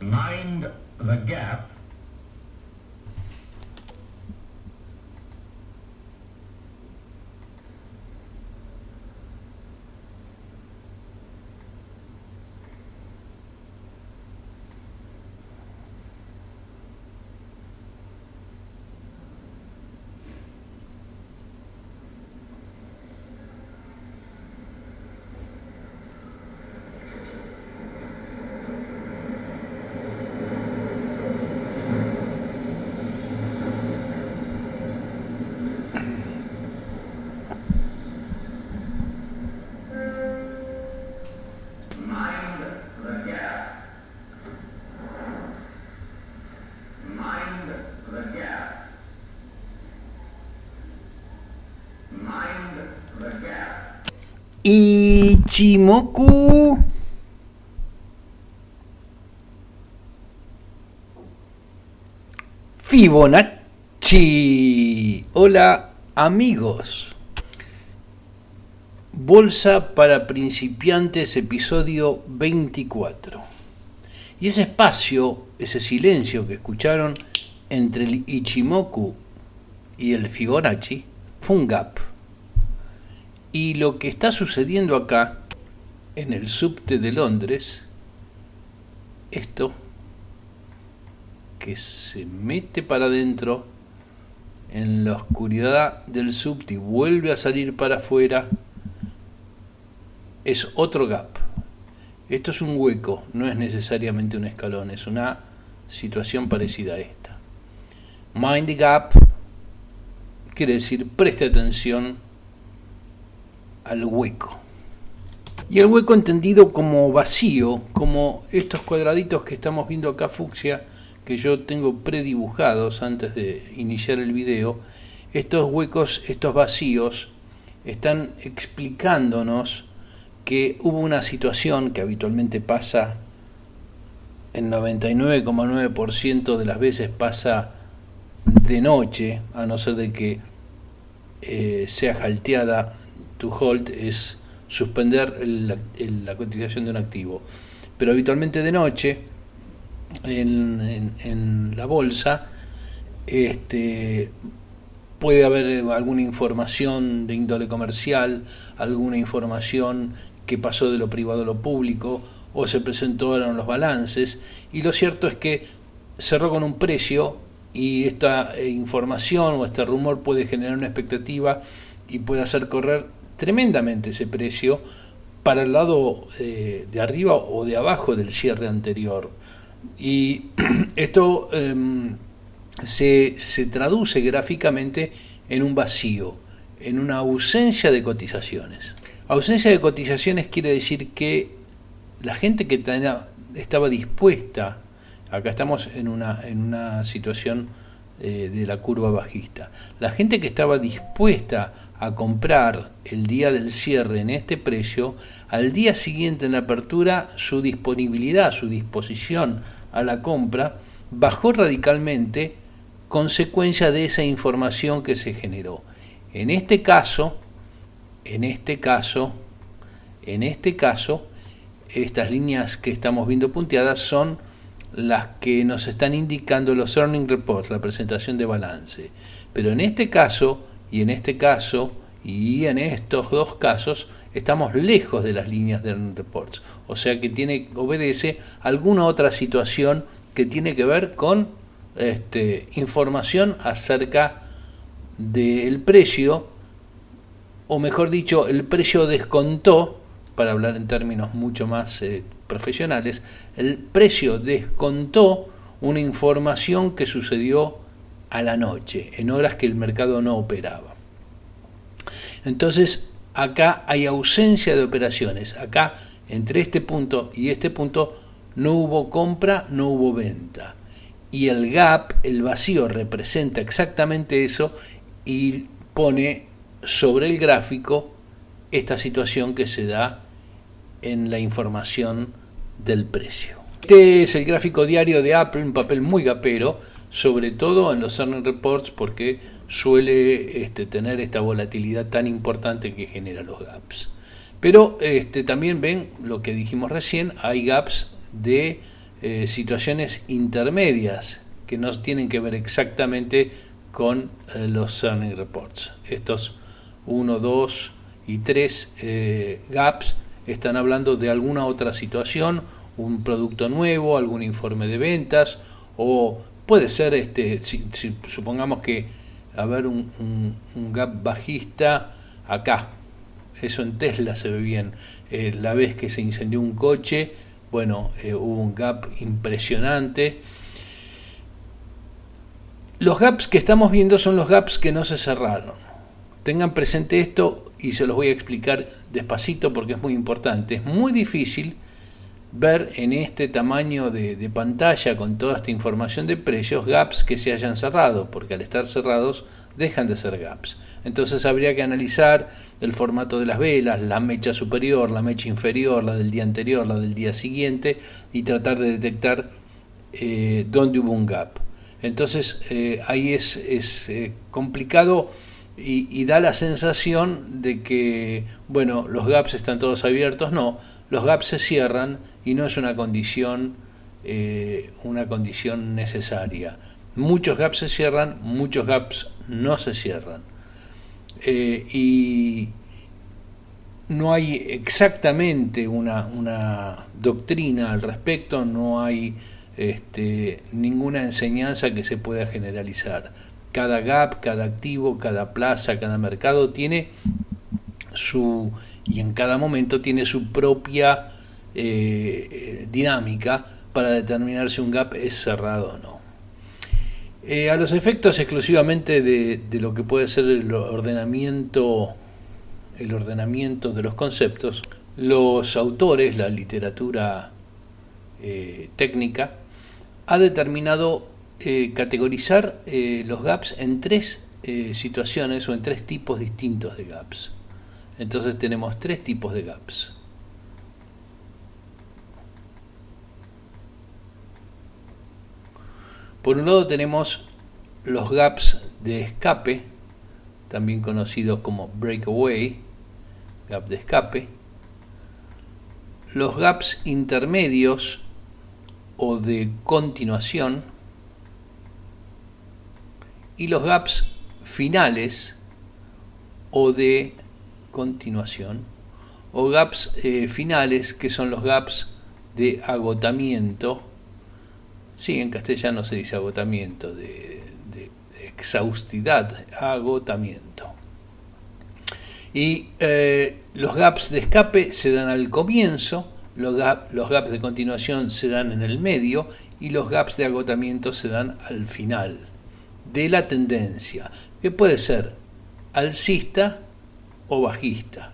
Mind the gap. Mind the gap. Mind the gap. Mind the gap. Ichimoku. Fibonacci. Hola amigos. Bolsa para principiantes, episodio 24. Y ese espacio, ese silencio que escucharon entre el Ichimoku y el Fibonacci fue un gap. Y lo que está sucediendo acá, en el subte de Londres, esto que se mete para adentro en la oscuridad del subte y vuelve a salir para afuera, es otro gap. Esto es un hueco, no es necesariamente un escalón, es una situación parecida a esta. Mind the gap quiere decir preste atención al hueco. Y el hueco entendido como vacío, como estos cuadraditos que estamos viendo acá fucsia, que yo tengo predibujados antes de iniciar el video. Estos huecos, estos vacíos, están explicándonos que hubo una situación que habitualmente pasa, en 99,9% de las veces pasa de noche, a no ser de que sea halteada. To halt es suspender la cotización de un activo, pero habitualmente de noche en la bolsa puede haber alguna información de índole comercial, alguna información que pasó de lo privado a lo público, o se presentaron los balances, y lo cierto es que cerró con un precio, y esta información o este rumor puede generar una expectativa y puede hacer correr tremendamente ese precio para el lado de arriba o de abajo del cierre anterior. Y esto se traduce gráficamente en un vacío, en una ausencia de cotizaciones. Ausencia de cotizaciones quiere decir que la gente que estaba dispuesta, acá estamos en una situación de la curva bajista, la gente que estaba dispuesta a comprar el día del cierre en este precio, al día siguiente en la apertura su disponibilidad, su disposición a la compra bajó radicalmente, consecuencia de esa información que se generó. En este caso, estas líneas que estamos viendo punteadas son las que nos están indicando los earning reports, la presentación de balance. Pero en este caso, y en estos dos casos, estamos lejos de las líneas de earning reports. O sea que obedece a alguna otra situación que tiene que ver con información acerca del precio, o mejor dicho, el precio descontó, para hablar en términos mucho más profesionales, el precio descontó una información que sucedió a la noche, en horas que el mercado no operaba. Entonces, acá hay ausencia de operaciones. Acá, entre este punto y este punto, no hubo compra, no hubo venta. Y el gap, el vacío, representa exactamente eso y pone sobre el gráfico esta situación que se da en la información del precio. Este es el gráfico diario de Apple, un papel muy gapero, sobre todo en los earnings reports, porque suele tener esta volatilidad tan importante que genera los gaps. Pero también ven lo que dijimos recién, hay gaps de situaciones intermedias que no tienen que ver exactamente con los earning reports. Estos 1, 2 y 3 gaps están hablando de alguna otra situación, un producto nuevo, algún informe de ventas, o puede ser, si supongamos que haber un gap bajista acá. Eso en Tesla se ve bien. La vez que se incendió un coche, bueno, hubo un gap impresionante. Los gaps que estamos viendo son los gaps que no se cerraron. Tengan presente esto y se los voy a explicar despacito porque es muy importante. Es muy difícil ver en este tamaño de pantalla con toda esta información de precios gaps que se hayan cerrado, porque al estar cerrados dejan de ser gaps. Entonces habría que analizar el formato de las velas, la mecha superior, la mecha inferior, la del día anterior, la del día siguiente, y tratar de detectar dónde hubo un gap. Entonces ahí es complicado y da la sensación de que, bueno, los gaps están todos abiertos. No, los gaps se cierran y no es una condición necesaria. Muchos gaps se cierran, muchos gaps no se cierran. Y no hay exactamente una doctrina al respecto, no hay ninguna enseñanza que se pueda generalizar. Cada gap, cada activo, cada plaza, cada mercado tiene y en cada momento tiene su propia dinámica para determinar si un gap es cerrado o no. A los efectos exclusivamente de lo que puede ser el ordenamiento de los conceptos, los autores, la literatura técnica, ha determinado categorizar los gaps en tres situaciones o en tres tipos distintos de gaps. Entonces tenemos tres tipos de gaps. Por un lado tenemos los gaps de escape, también conocidos como breakaway, gap de escape. Los gaps intermedios o de continuación. Y los gaps finales o de continuación, o gaps finales, que son los gaps de agotamiento. Sí, en castellano se dice agotamiento, de exhaustidad, agotamiento. Y los gaps de escape se dan al comienzo, los gaps de continuación se dan en el medio y los gaps de agotamiento se dan al final de la tendencia, que puede ser alcista o bajista.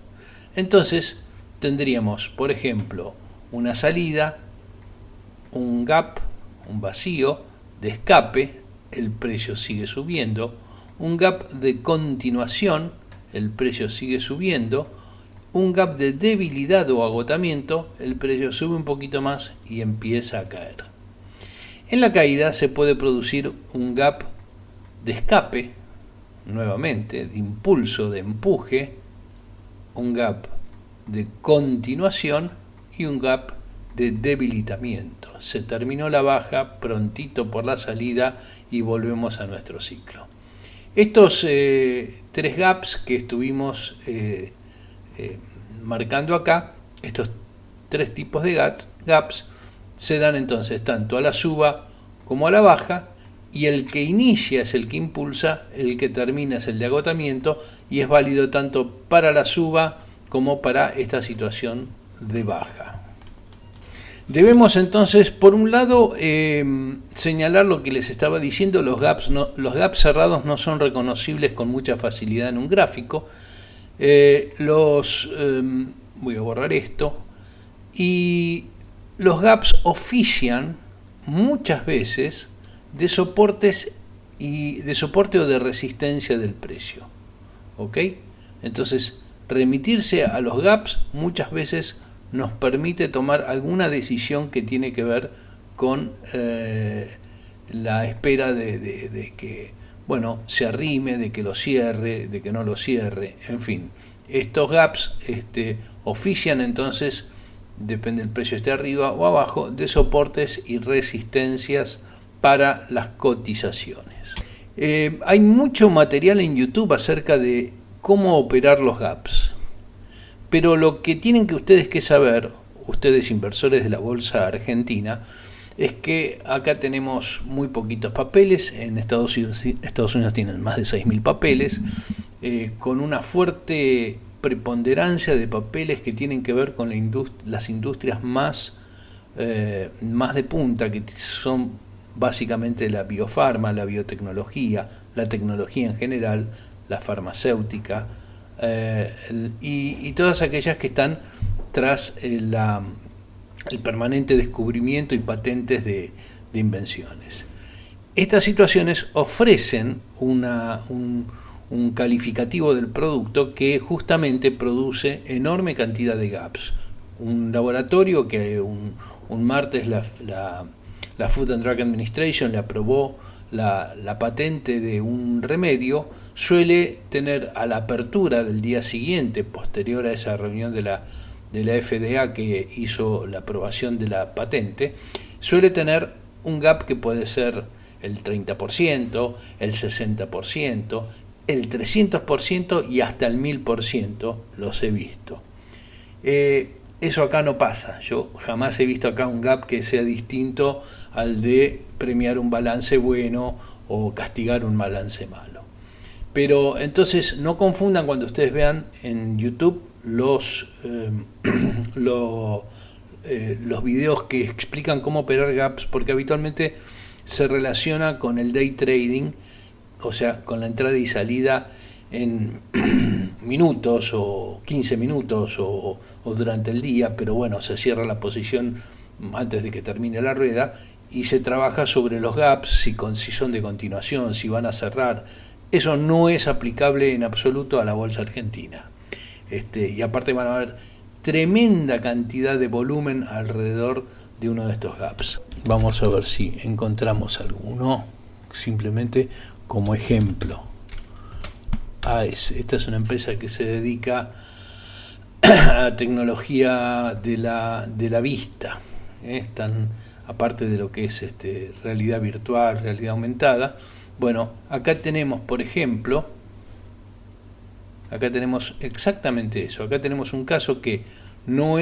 Entonces tendríamos, por ejemplo, una salida, un gap, un vacío de escape, el precio sigue subiendo, un gap de continuación, el precio sigue subiendo, un gap de debilidad o agotamiento, el precio sube un poquito más y empieza a caer. En la caída se puede producir un gap de escape, nuevamente, de impulso, de empuje, un gap de continuación y un gap de debilitamiento. Se terminó la baja, prontito por la salida y volvemos a nuestro ciclo. Estos tres gaps que estuvimos marcando acá, estos tres tipos de gaps, se dan entonces tanto a la suba como a la baja, y el que inicia es el que impulsa, el que termina es el de agotamiento, y es válido tanto para la suba como para esta situación de baja. Debemos entonces, por un lado, señalar lo que les estaba diciendo: los gaps cerrados no son reconocibles con mucha facilidad en un gráfico. Voy a borrar esto. Y los gaps ofician muchas veces de soportes de soporte o de resistencia del precio. ¿Ok? Entonces, remitirse a los gaps muchas veces nos permite tomar alguna decisión que tiene que ver con la espera de que, bueno, se arrime, de que lo cierre, de que no lo cierre, en fin. Estos gaps ofician entonces depende del precio esté arriba o abajo, de soportes y resistencias para las cotizaciones. Hay mucho material en YouTube acerca de cómo operar los gaps, pero lo que tienen que ustedes que saber, ustedes inversores de la bolsa argentina, es que acá tenemos muy poquitos papeles. En Estados Unidos tienen más de 6.000 papeles, con una fuerte preponderancia de papeles que tienen que ver con las industrias más de punta, que son básicamente la biofarma, la biotecnología, la tecnología en general, la farmacéutica, y todas aquellas que están tras el permanente descubrimiento y patentes de invenciones. Estas situaciones ofrecen un calificativo del producto que justamente produce enorme cantidad de gaps. Un laboratorio que un martes la Food and Drug Administration le aprobó la patente de un remedio, suele tener a la apertura del día siguiente, posterior a esa reunión de la FDA que hizo la aprobación de la patente, suele tener un gap que puede ser el 30%, el 60%, el 300% y hasta el 1000%, los he visto. Eso acá no pasa. Yo jamás he visto acá un gap que sea distinto al de premiar un balance bueno o castigar un balance malo. Pero entonces no confundan cuando ustedes vean en YouTube los videos que explican cómo operar gaps, porque habitualmente se relaciona con el day trading, o sea, con la entrada y salida en minutos o 15 minutos o durante el día, pero bueno, se cierra la posición antes de que termine la rueda y se trabaja sobre los gaps, si son de continuación, si van a cerrar. Eso no es aplicable en absoluto a la bolsa argentina. Y aparte van a ver tremenda cantidad de volumen alrededor de uno de estos gaps. Vamos a ver si encontramos alguno, simplemente como ejemplo. Esta es una empresa que se dedica a tecnología de la vista. Están, aparte de lo que es realidad virtual, realidad aumentada. Bueno, acá tenemos, por ejemplo, acá tenemos exactamente eso. Acá tenemos un caso que no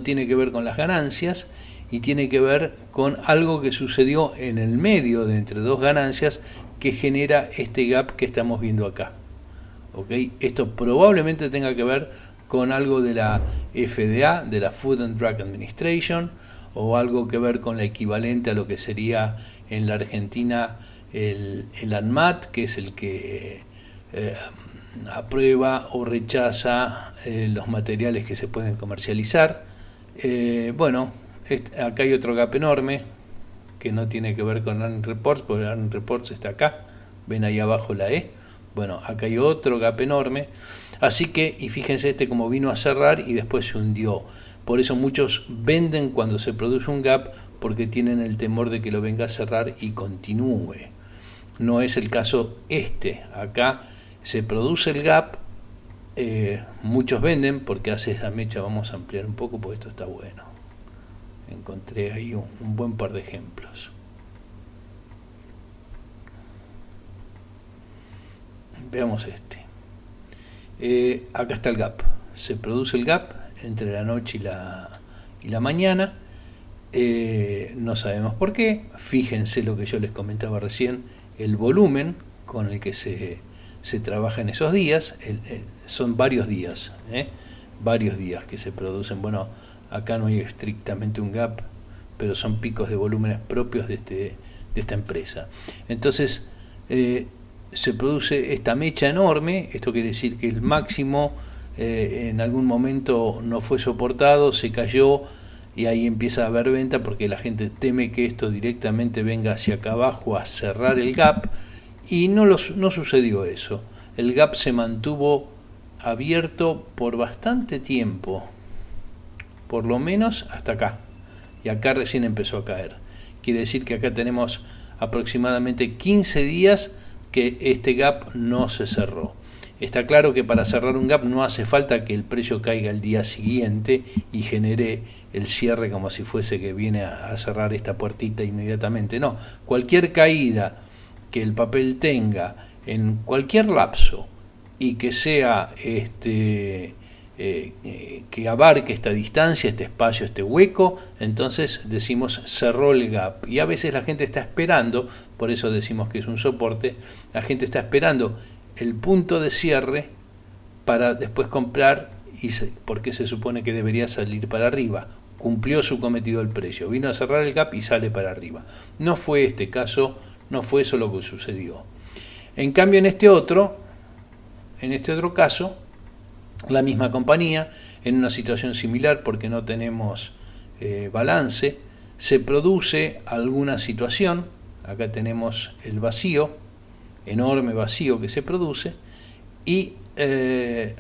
tiene que ver con las ganancias y tiene que ver con algo que sucedió en el medio de entre dos ganancias que genera este gap que estamos viendo acá. ¿Okay? Esto probablemente tenga que ver con algo de la FDA, de la Food and Drug Administration, o algo que ver con la equivalente a lo que sería en la Argentina el ANMAT, que es el que aprueba o rechaza los materiales que se pueden comercializar. Bueno, acá hay otro gap enorme que no tiene que ver con Earnings Reports, porque Earnings Reports está acá, ven ahí abajo la E. Bueno, acá hay otro gap enorme, así que, y fíjense como vino a cerrar y después se hundió. Por eso muchos venden cuando se produce un gap, porque tienen el temor de que lo venga a cerrar y continúe. No es el caso acá se produce el gap, muchos venden porque hace esa mecha. Vamos a ampliar un poco porque esto está bueno. Encontré ahí un buen par de ejemplos. Veamos acá está el gap. Se produce el gap entre la noche y la mañana. No sabemos por qué. Fíjense lo que yo les comentaba recién, el volumen con el que se trabaja en esos días. Son varios días, varios días que se producen. Bueno, acá no hay estrictamente un gap, pero son picos de volúmenes propios de esta empresa. Entonces se produce esta mecha enorme. Esto quiere decir que el máximo en algún momento no fue soportado, se cayó, y ahí empieza a haber venta porque la gente teme que esto directamente venga hacia acá abajo a cerrar el gap, y no sucedió eso. El gap se mantuvo abierto por bastante tiempo, por lo menos hasta acá, y acá recién empezó a caer. Quiere decir que acá tenemos aproximadamente 15 días que este gap no se cerró. Está claro que para cerrar un gap no hace falta que el precio caiga el día siguiente y genere el cierre como si fuese que viene a cerrar esta puertita inmediatamente. No, cualquier caída que el papel tenga en cualquier lapso y que sea que abarque esta distancia, este espacio, este hueco, entonces decimos cerró el gap. Y a veces la gente está esperando, por eso decimos que es un soporte, la gente está esperando el punto de cierre para después comprar, porque se supone que debería salir para arriba. Cumplió su cometido el precio, vino a cerrar el gap y sale para arriba. No fue este caso, no fue eso lo que sucedió. En cambio, en este otro caso, la misma compañía, en una situación similar porque no tenemos balance, se produce alguna situación. Acá tenemos el vacío, enorme vacío que se produce, y en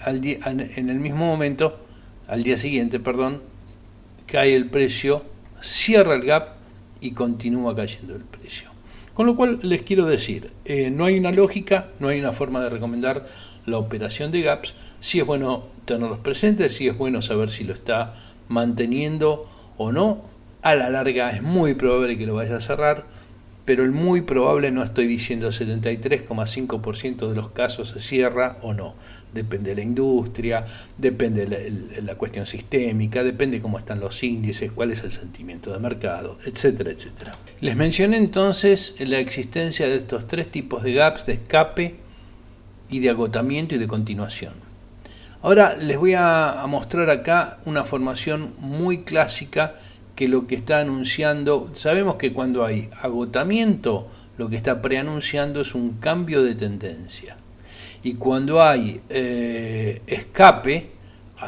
el mismo momento, al día siguiente, cae el precio, cierra el gap y continúa cayendo el precio. Con lo cual les quiero decir, no hay una lógica, no hay una forma de recomendar la operación de gaps. Sí es bueno tenerlos presentes, sí es bueno saber si lo está manteniendo o no. A la larga es muy probable que lo vaya a cerrar, pero el muy probable no estoy diciendo 73,5% de los casos se cierra o no. Depende de la industria, depende de la cuestión sistémica, depende cómo están los índices, cuál es el sentimiento de mercado, etcétera, etcétera. Les mencioné entonces la existencia de estos tres tipos de gaps, de escape y de agotamiento y de continuación. Ahora les voy a mostrar acá una formación muy clásica que lo que está anunciando, sabemos que cuando hay agotamiento, lo que está preanunciando es un cambio de tendencia. Y cuando hay escape,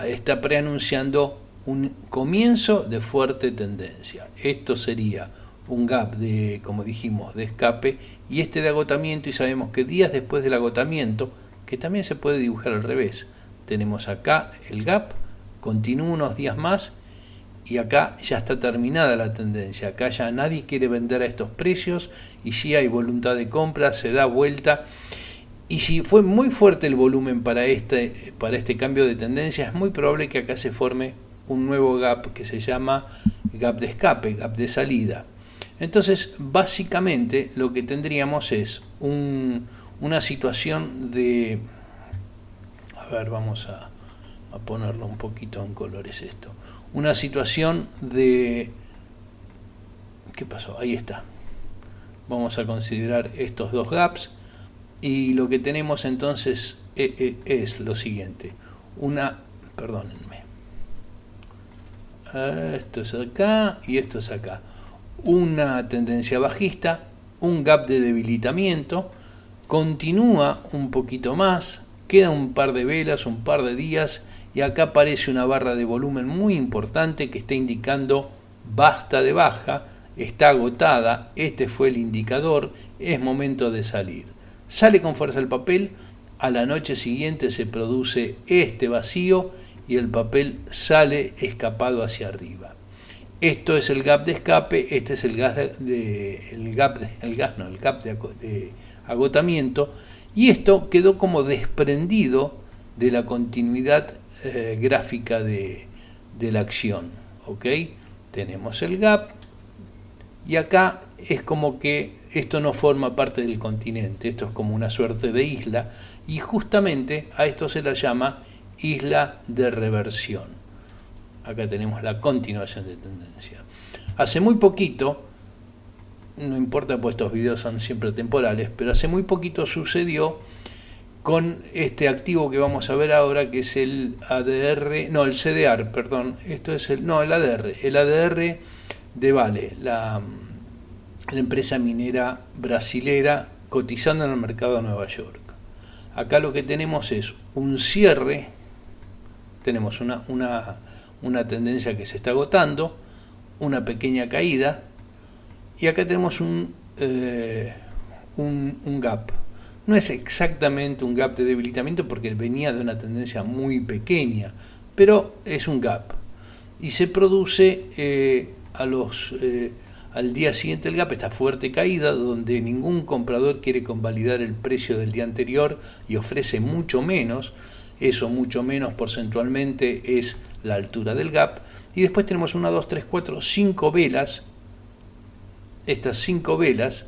está preanunciando un comienzo de fuerte tendencia. Esto sería un gap de, como dijimos, de escape, y este de agotamiento, y sabemos que días después del agotamiento, que también se puede dibujar al revés, tenemos acá el gap, continúa unos días más, y acá ya está terminada la tendencia, acá ya nadie quiere vender a estos precios, y si hay voluntad de compra, se da vuelta, y si fue muy fuerte el volumen para este cambio de tendencia, es muy probable que acá se forme un nuevo gap que se llama gap de escape, gap de salida. Entonces, básicamente lo que tendríamos es una situación de... A ver, vamos a ponerlo un poquito en colores esto. Una situación de... ¿Qué pasó? Ahí está. Vamos a considerar estos dos gaps. Y lo que tenemos entonces es lo siguiente. Perdónenme. Esto es acá y esto es acá. Una tendencia bajista, un gap de debilitamiento, continúa un poquito más, queda un par de velas, un par de días, y acá aparece una barra de volumen muy importante que está indicando basta de baja, está agotada, este fue el indicador, es momento de salir. Sale con fuerza el papel, a la noche siguiente se produce este vacío y el papel sale escapado hacia arriba. Esto es el gap de escape, este es el gap de agotamiento, y esto quedó como desprendido de la continuidad gráfica de la acción. ¿Ok? Tenemos el gap y acá es como que esto no forma parte del continente, esto es como una suerte de isla, y justamente a esto se la llama isla de reversión. Acá tenemos la continuación de tendencia. Hace muy poquito, no importa pues estos videos son siempre temporales, pero hace muy poquito sucedió con este activo que vamos a ver ahora, que es el el CDR, perdón, el ADR de Vale, la empresa minera brasilera cotizando en el mercado de Nueva York. Acá lo que tenemos es un cierre, tenemos una tendencia que se está agotando, una pequeña caída, y acá tenemos un gap. No es exactamente un gap de debilitamiento porque venía de una tendencia muy pequeña, pero es un gap. Y se produce al día siguiente el gap, esta fuerte caída donde ningún comprador quiere convalidar el precio del día anterior y ofrece mucho menos, eso mucho menos porcentualmente es la altura del gap. Y después tenemos 1, 2, 3, 4, 5 velas, estas 5 velas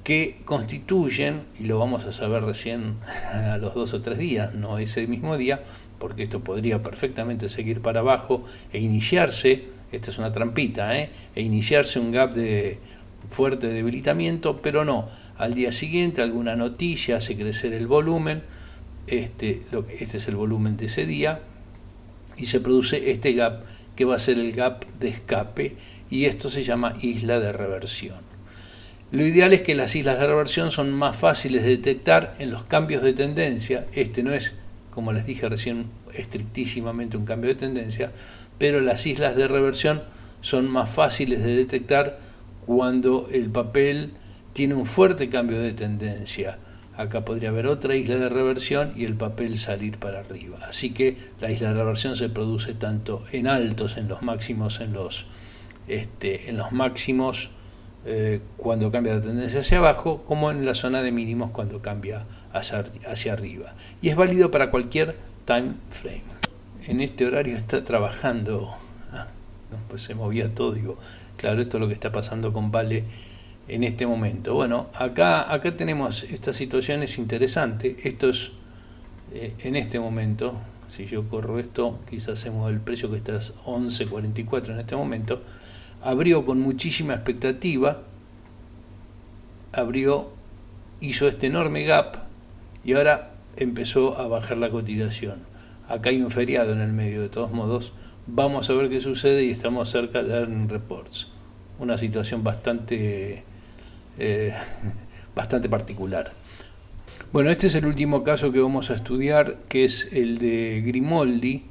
que constituyen, y lo vamos a saber recién a los 2 o 3 días, no ese mismo día, porque esto podría perfectamente seguir para abajo e iniciarse, esta es una trampita, e iniciarse un gap de fuerte debilitamiento, pero no, al día siguiente alguna noticia hace crecer el volumen, este es el volumen de ese día, y se produce este gap que va a ser el gap de escape, y esto se llama isla de reversión. Lo ideal es que las islas de reversión son más fáciles de detectar en los cambios de tendencia. Este no es, como les dije recién, estrictísimamente un cambio de tendencia, pero las islas de reversión son más fáciles de detectar cuando el papel tiene un fuerte cambio de tendencia. Acá podría haber otra isla de reversión y el papel salir para arriba. Así que la isla de reversión se produce tanto en altos, en los máximos, en los máximos cuando cambia la tendencia hacia abajo, como en la zona de mínimos cuando cambia hacia arriba. Y es válido para cualquier time frame. En este horario está trabajando, pues se movía todo, digo, claro, esto es lo que está pasando con Vale en este momento. Bueno, acá tenemos esta situación, es interesante. Esto es en este momento, si yo corro esto, quizás se mueve el precio, que está a 11.44 en este momento. Abrió con muchísima expectativa, hizo este enorme gap y ahora empezó a bajar la cotización. Acá hay un feriado en el medio, de todos modos, vamos a ver qué sucede y estamos cerca de earnings reports. Una situación bastante particular. Bueno, este es el último caso que vamos a estudiar, que es el de Grimaldi,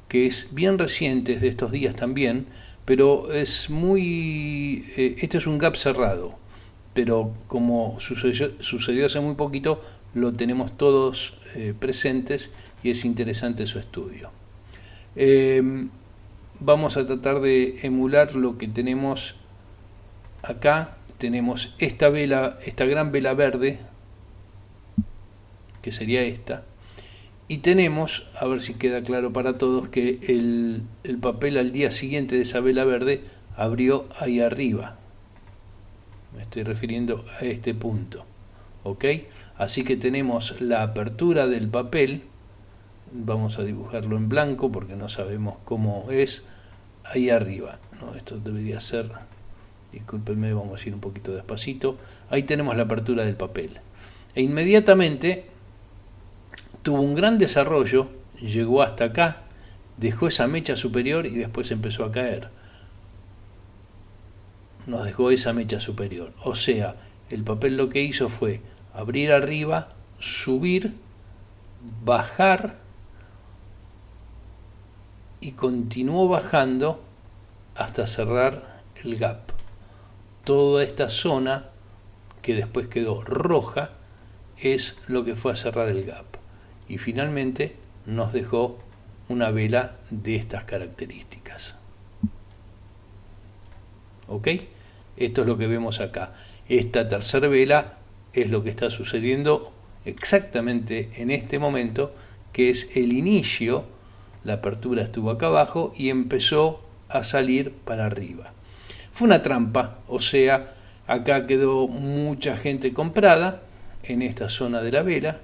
que es bien reciente, es de estos días también, pero es este es un gap cerrado, pero como sucedió hace muy poquito, lo tenemos todos presentes y es interesante su estudio. Vamos a tratar de emular lo que tenemos acá. Tenemos esta gran vela verde, que sería esta, y tenemos, a ver si queda claro para todos, que el papel al día siguiente de esa vela verde abrió ahí arriba. Me estoy refiriendo a este punto, ¿ok? Así que tenemos la apertura del papel, vamos a dibujarlo en blanco porque no sabemos cómo es, ahí arriba, ¿no? Esto debería ser, discúlpenme, vamos a ir un poquito despacito. Ahí tenemos la apertura del papel. E inmediatamente tuvo un gran desarrollo, llegó hasta acá, dejó esa mecha superior y después empezó a caer. Nos dejó esa mecha superior. O sea, el papel lo que hizo fue abrir arriba, subir, bajar y continuó bajando hasta cerrar el gap. Toda esta zona, que después quedó roja, es lo que fue a cerrar el gap. Y finalmente nos dejó una vela de estas características. ¿Ok? Esto es lo que vemos acá. Esta tercera vela es lo que está sucediendo exactamente en este momento, que es el inicio. La apertura estuvo acá abajo y empezó a salir para arriba. Fue una trampa, o sea, acá quedó mucha gente comprada en esta zona de la vela,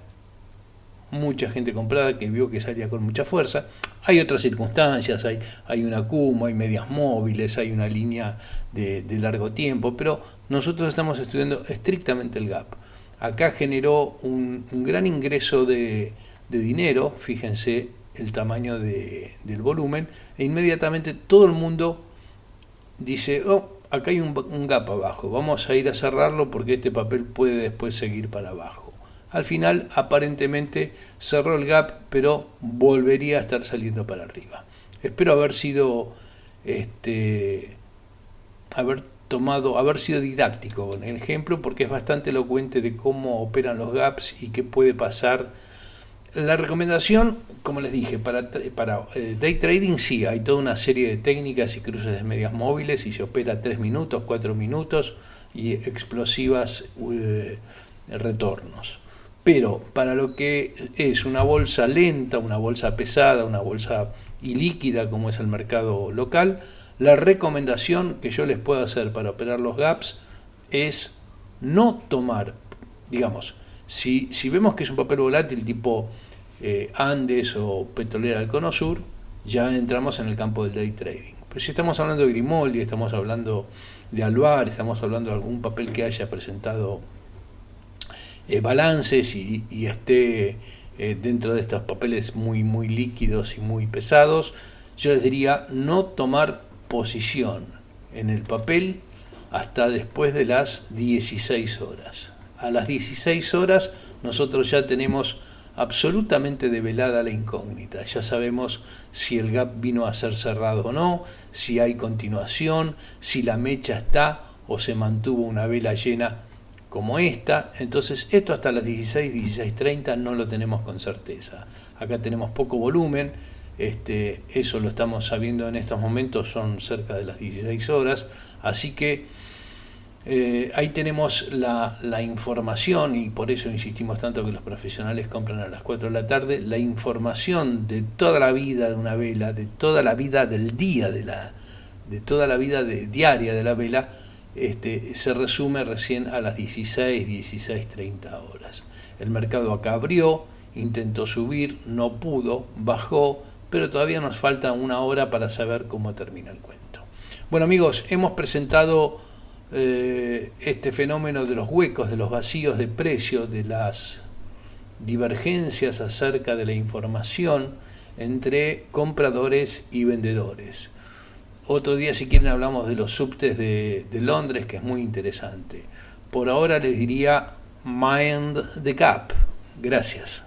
mucha gente comprada que vio que salía con mucha fuerza. Hay otras circunstancias, hay un Akumo, hay medias móviles, hay una línea de largo tiempo, pero nosotros estamos estudiando estrictamente el gap. Acá generó un gran ingreso de dinero, fíjense el tamaño del volumen, e inmediatamente todo el mundo dice, acá hay un gap abajo, vamos a ir a cerrarlo porque este papel puede después seguir para abajo. Al final, aparentemente, cerró el gap, pero volvería a estar saliendo para arriba. Espero haber sido didáctico con el ejemplo, porque es bastante elocuente de cómo operan los gaps y qué puede pasar La recomendación, como les dije, para day trading sí, hay toda una serie de técnicas y cruces de medias móviles y se opera 3 minutos, 4 minutos y explosivas retornos. Pero para lo que es una bolsa lenta, una bolsa pesada, una bolsa ilíquida como es el mercado local, la recomendación que yo les puedo hacer para operar los gaps es no tomar, digamos, si vemos que es un papel volátil tipo Andes o Petrolera del Cono Sur, ya entramos en el campo del day trading. Pero si estamos hablando de Grimoldi, estamos hablando de Alvar, estamos hablando de algún papel que haya presentado balances y esté dentro de estos papeles muy, muy líquidos y muy pesados, yo les diría no tomar posición en el papel hasta después de las 16 horas. A las 16 horas nosotros ya tenemos absolutamente develada la incógnita. Ya sabemos si el gap vino a ser cerrado o no, si hay continuación, si la mecha está o se mantuvo una vela llena como esta. Entonces esto hasta las 16, 16:30 no lo tenemos con certeza. Acá tenemos poco volumen, eso lo estamos sabiendo en estos momentos, son cerca de las 16 horas, así que ahí tenemos la información, y por eso insistimos tanto que los profesionales compran a las 4 de la tarde, la información de toda la vida de una vela, de toda la vida del día, de toda la vida diaria de la vela, se resume recién a las 16, 16:30 horas. El mercado acá abrió, intentó subir, no pudo, bajó, pero todavía nos falta una hora para saber cómo termina el cuento. Bueno amigos, hemos presentado este fenómeno de los huecos, de los vacíos de precio, de las divergencias acerca de la información entre compradores y vendedores. Otro día, si quieren, hablamos de los subtes de Londres, que es muy interesante. Por ahora les diría mind the gap. Gracias.